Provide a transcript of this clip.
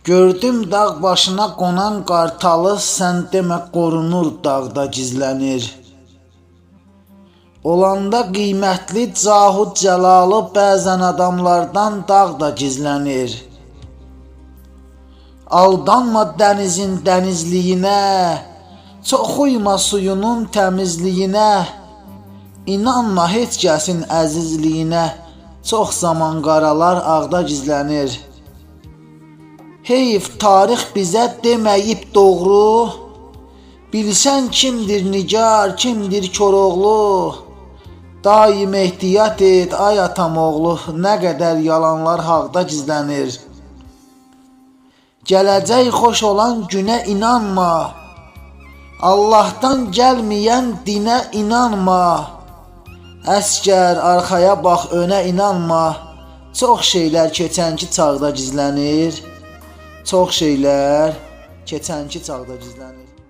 Gördüm dağ başına qonan qartalı, sən demə qorunur dağda gizlənir. Olanda qiymətli Cahud Cəlalı, bəzən adamlardan dağda gizlənir. Aldanma dənizin dənizliyinə, çox uyma suyunun təmizliyinə. İnanma heç kəsin əzizliyinə, çox zaman qaralar ağda gizlənir. Heyf tarix bizə deməyib doğru, bilsən kimdir nigar, kimdir Koroğlu. Daim ehtiyat et ay atam oğlu, nə qədər yalanlar haqda gizlənir. Gələcək xoş olan günə inanma, Allahdan gəlməyən dinə inanma. Əskər arxaya bax önə inanma, çox şeylər keçənki çağda gizlənir. Çox şeylər keçənki çağda gizlənir.